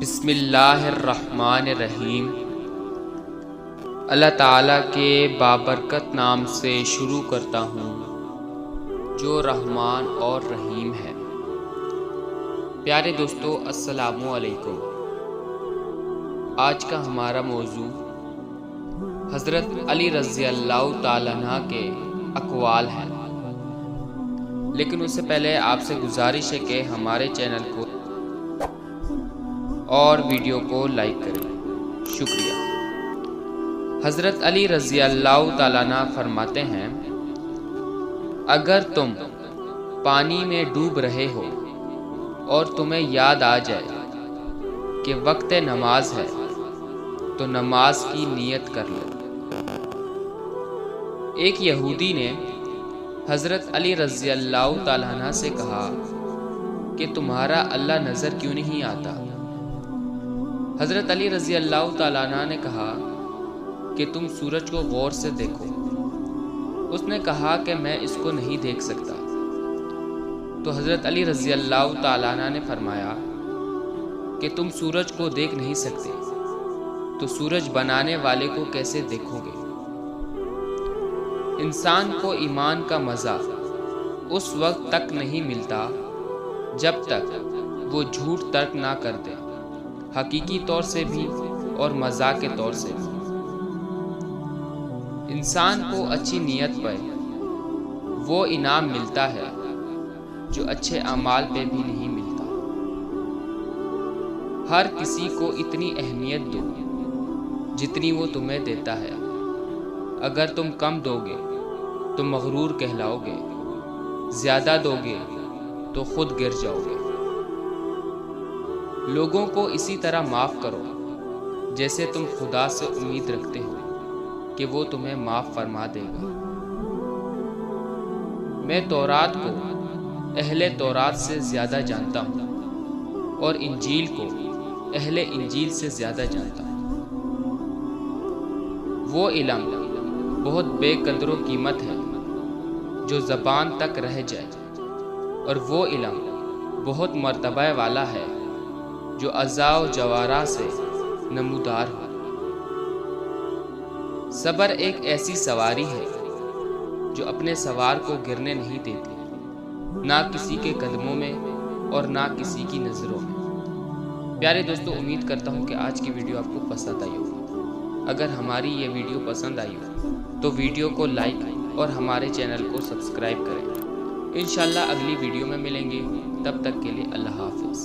بسم اللہ الرحمن الرحیم۔ اللہ تعالیٰ کے بابرکت نام سے شروع کرتا ہوں جو رحمان اور رحیم ہے۔ پیارے دوستو، السلام علیکم۔ آج کا ہمارا موضوع حضرت علی رضی اللہ تعالیٰ عنہ کے اقوال ہے، لیکن اس سے پہلے آپ سے گزارش ہے کہ ہمارے چینل کو اور ویڈیو کو لائک کریں، شکریہ۔ حضرت علی رضی اللہ تعالیٰ عنہ فرماتے ہیں، اگر تم پانی میں ڈوب رہے ہو اور تمہیں یاد آ جائے کہ وقت نماز ہے تو نماز کی نیت کر لو۔ ایک یہودی نے حضرت علی رضی اللہ تعالیٰ عنہ سے کہا کہ تمہارا اللہ نظر کیوں نہیں آتا؟ حضرت علی رضی اللہ تعالیٰ عنہ نے کہا کہ تم سورج کو غور سے دیکھو۔ اس نے کہا کہ میں اس کو نہیں دیکھ سکتا۔ تو حضرت علی رضی اللہ تعالیٰ عنہ نے فرمایا کہ تم سورج کو دیکھ نہیں سکتے تو سورج بنانے والے کو کیسے دیکھو گے؟ انسان کو ایمان کا مزہ اس وقت تک نہیں ملتا جب تک وہ جھوٹ ترک نہ کر دے، حقیقی طور سے بھی اور مزاح کے طور سے بھی۔ انسان کو اچھی نیت پر وہ انعام ملتا ہے جو اچھے اعمال پہ بھی نہیں ملتا۔ ہر کسی کو اتنی اہمیت دو جتنی وہ تمہیں دیتا ہے۔ اگر تم کم دو گے تو مغرور کہلاؤ گے، زیادہ دو گے تو خود گر جاؤ گے۔ لوگوں کو اسی طرح معاف کرو جیسے تم خدا سے امید رکھتے ہو کہ وہ تمہیں معاف فرما دے گا۔ میں تورات کو اہل تورات سے زیادہ جانتا ہوں اور انجیل کو اہل انجیل سے زیادہ جانتا ہوں۔ وہ علم بہت بے قدر و قیمت ہے جو زبان تک رہ جائے، اور وہ علم بہت مرتبہ والا ہے جو اعضاء و جوارح سے نمودار ہو۔ صبر ایک ایسی سواری ہے جو اپنے سوار کو گرنے نہیں دیتی، نہ کسی کے قدموں میں اور نہ کسی کی نظروں میں۔ پیارے دوستو، امید کرتا ہوں کہ آج کی ویڈیو آپ کو پسند آئی ہوگی۔ اگر ہماری یہ ویڈیو پسند آئی ہو تو ویڈیو کو لائک اور ہمارے چینل کو سبسکرائب کریں۔ انشاءاللہ اگلی ویڈیو میں ملیں گے، تب تک کے لیے اللہ حافظ۔